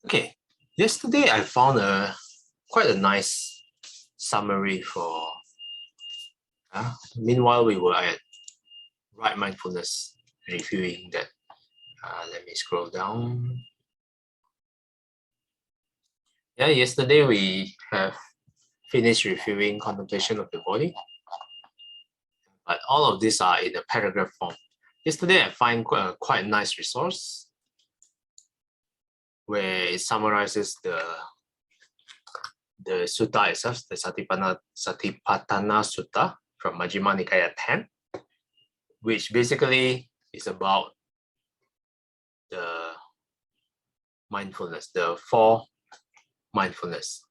Okay, yesterday I found quite a nice summary for. Meanwhile, we were at right mindfulness reviewing that. Let me scroll down. Yeah, yesterday we have finished reviewing contemplation of the body, but all of these are in a paragraph form. Yesterday I find quite a nice resource where it summarizes the sutta itself, the Satipatthana Sutta from Majjhima Nikaya 10, which basically is about the mindfulness, the four mindfulness.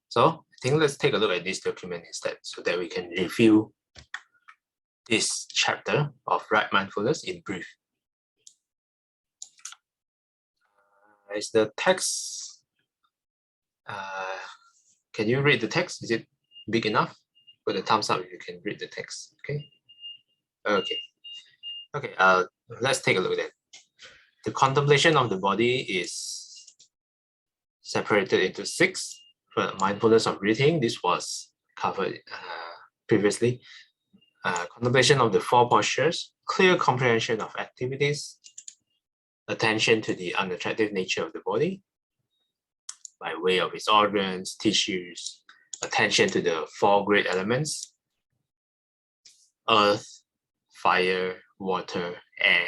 So I think let's take a look at this document instead so that we can review this chapter of right mindfulness in brief. Is the text, can you read the text? Is it big enough? Put a thumbs up if you can read the text, okay? Okay, let's take a look at it. The contemplation of the body is separated into 6. For mindfulness of breathing, this was covered previously. Contemplation of the 4 postures, clear comprehension of activities, attention to the unattractive nature of the body by way of its organs, tissues, attention to the 4 great elements, earth, fire, water, air,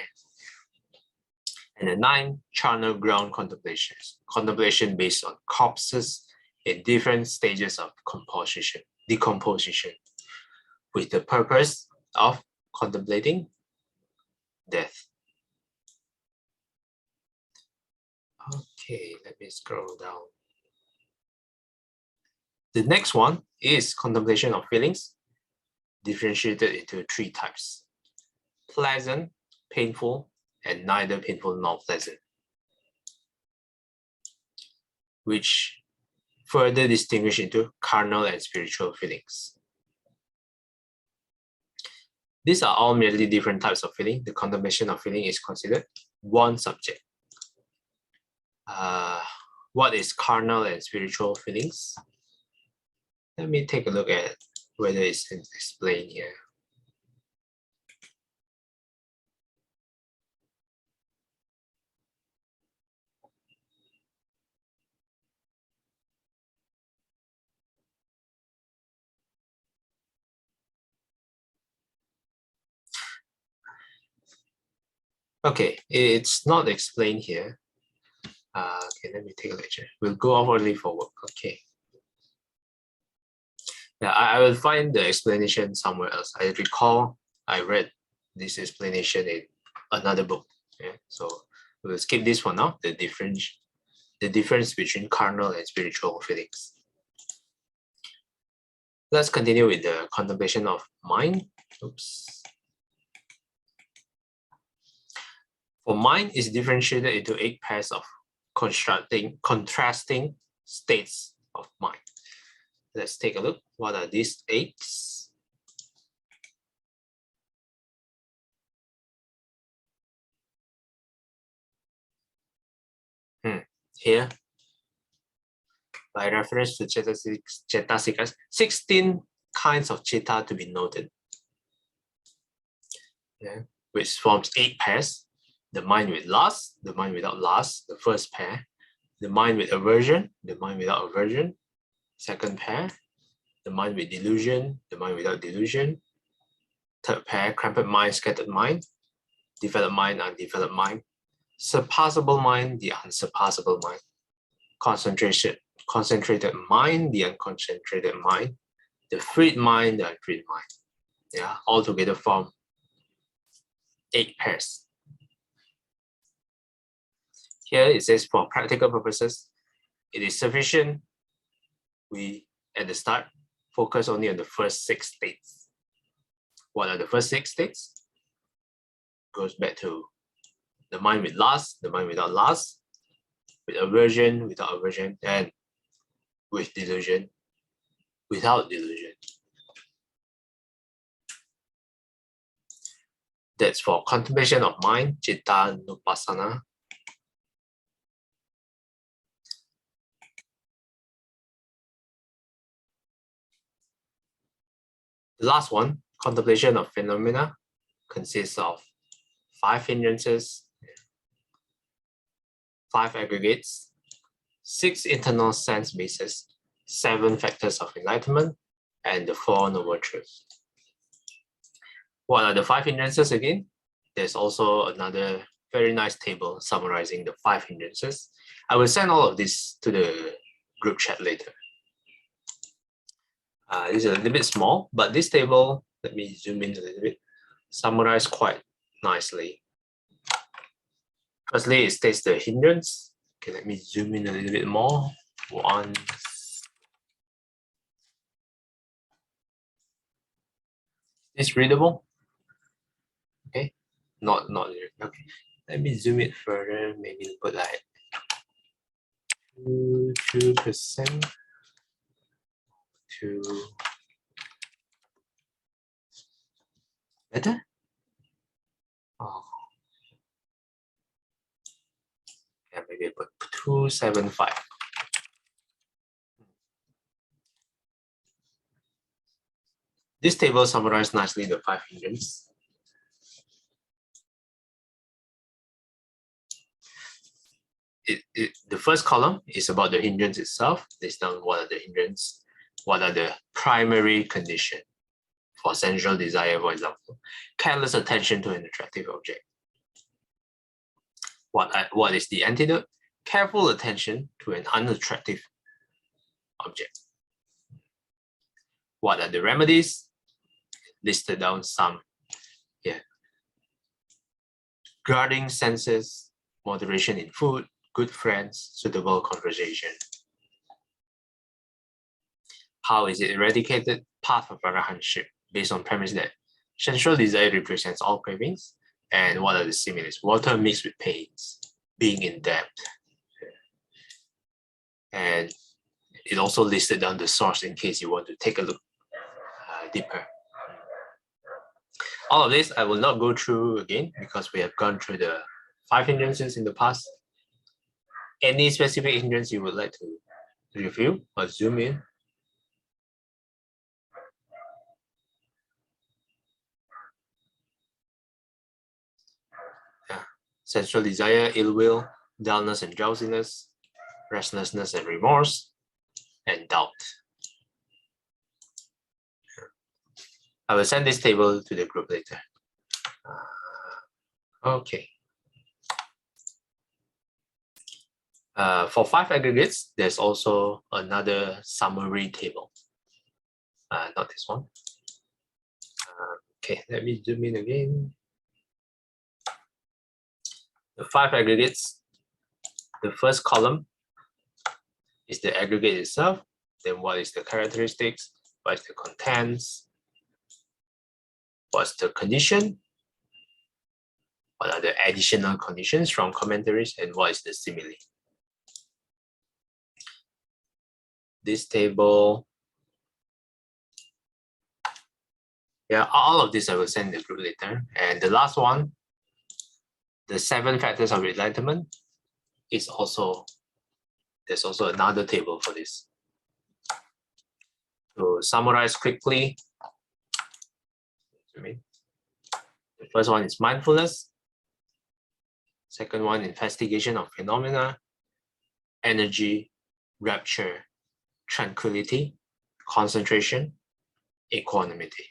and the 9 charnel ground contemplations, contemplation based on corpses in different stages of decomposition, with the purpose of contemplating death. Okay, let me scroll down. The next one is contemplation of feelings, differentiated into 3 types: pleasant, painful, and neither painful nor pleasant, which further distinguish into carnal and spiritual feelings. These are all merely different types of feeling. The contemplation of feeling is considered one subject. What is carnal and spiritual feelings? Let me take a look at whether it's explained here. Okay, it's not explained here. Okay, let me take a lecture. We'll go only forward. Okay. Yeah, I will find the explanation somewhere else. I recall I read this explanation in another book. Yeah, so we'll skip this for now. The difference between carnal and spiritual feelings. Let's continue with the contemplation of mind. Oops. For mind is differentiated into 8 pairs of contrasting states of mind. Let's take a look. What are these 8? Here, by reference to Cetasikas, 16 kinds of citta to be noted. Yeah, which forms 8 pairs. The mind with lust, the mind without lust, the first pair. The mind with aversion, the mind without aversion, second pair. The mind with delusion, the mind without delusion. Third pair, cramped mind, scattered mind. Developed mind, undeveloped mind. Surpassable mind, the unsurpassable mind. Concentrated mind, the unconcentrated mind. The freed mind, the unfreed mind. Yeah, all together form 8 pairs. Here it says for practical purposes, it is sufficient we, at the start, focus only on the first 6 states. What are the first 6 states? Goes back to the mind with lust, the mind without lust, with aversion, without aversion, and with delusion, without delusion. That's for contemplation of mind, citta nupassana. The last one, contemplation of phenomena, consists of 5 hindrances, 5 aggregates, 6 internal sense bases, 7 factors of enlightenment, and the 4 noble truths. What are the 5 hindrances again? There's also another very nice table summarizing the 5 hindrances. I will send all of this to the group chat later. This is a little bit small, but this table, let me zoom in a little bit, summarized quite nicely. Firstly, it states the hindrance. Okay, let me zoom in a little bit more. One. Is readable? Okay, not okay. Let me zoom it further. Maybe put like 2% to better. Oh, yeah, maybe put 275. This table summarizes nicely the 5 hindrances. The first column is about the hindrance itself. Lists down what are the hindrances, what are the primary conditions for sensual desire, for example. Careless attention to an attractive object. What is the antidote? Careful attention to an unattractive object. What are the remedies? Listed down some here. Guarding senses, moderation in food, good friends, suitable conversation. How is it eradicated? Path of arahantship, based on premise that sensual desire represents all cravings. And what are the similes? Water mixed with pains, being in debt. And it also listed down the source in case you want to take a look deeper. All of this I will not go through again because we have gone through the 5 hindrances in the past. Any specific hindrance you would like to review or zoom in? Yeah. Sensual desire, ill will, dullness and drowsiness, restlessness and remorse, and doubt. I will send this table to the group later. Okay. For 5 aggregates, there's also another summary table. Not this one. Okay, let me zoom in again. The 5 aggregates, the first column is the aggregate itself. Then what is the characteristics? What is the contents? What's the condition? What are the additional conditions from commentaries? And what is the simile? This table, yeah, all of this I will send the group later. And the last one, the 7 factors of enlightenment, is also, there's also another table for this. To summarize quickly, the first one is mindfulness. Second one, investigation of phenomena, energy, rapture, tranquility, concentration, equanimity.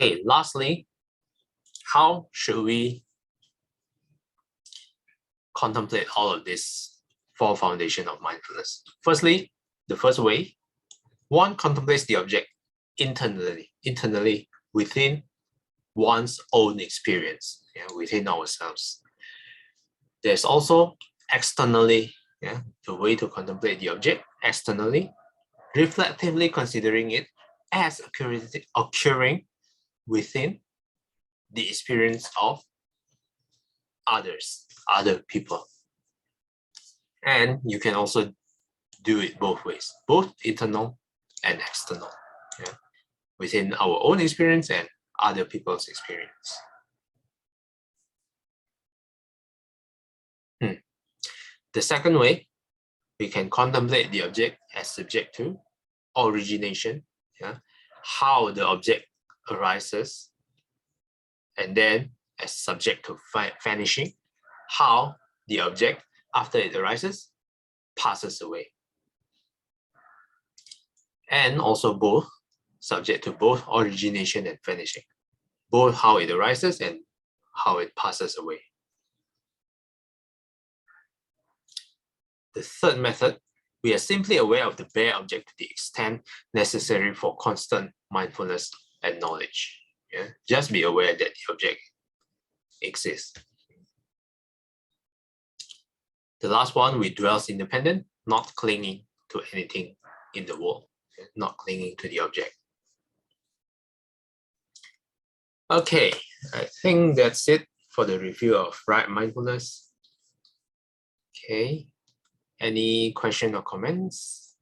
Okay, lastly, how should we contemplate all of this 4 foundation of mindfulness? Firstly, the first way, one contemplates the object internally within one's own experience, within ourselves. There's also externally, the way to contemplate the object externally, reflectively considering it as occurring within the experience of others, other people. And you can also do it both ways, both internal and external, within our own experience and other people's experience. The second way, we can contemplate the object as subject to origination, how the object arises, and then as subject to vanishing, how the object, after it arises, passes away. And also both, subject to both origination and vanishing, both how it arises and how it passes away. The third method, we are simply aware of the bare object to the extent necessary for constant mindfulness and knowledge. Just be aware that the object exists. The last one, we dwell independent, not clinging to anything in the world, not clinging to the object. Okay, I think that's it for the review of right mindfulness. Okay, any question or comments?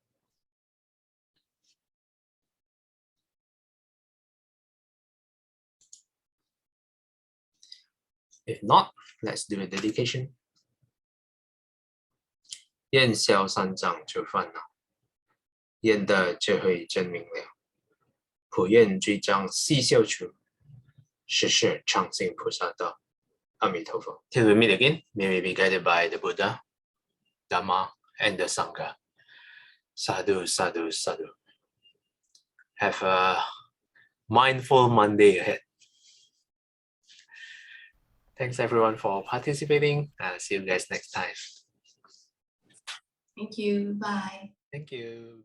If not, let's do a dedication. 愿消三障诸烦恼，愿得智慧真明了，普愿罪障悉消除，世世常行菩萨道。阿弥陀佛。Till we meet again, may we be guided by the Buddha, Dhamma, and the Sangha. Sadhu, sadhu, sadhu. Have a mindful Monday ahead. Thanks everyone for participating. See you guys next time. Thank you. Bye. Thank you.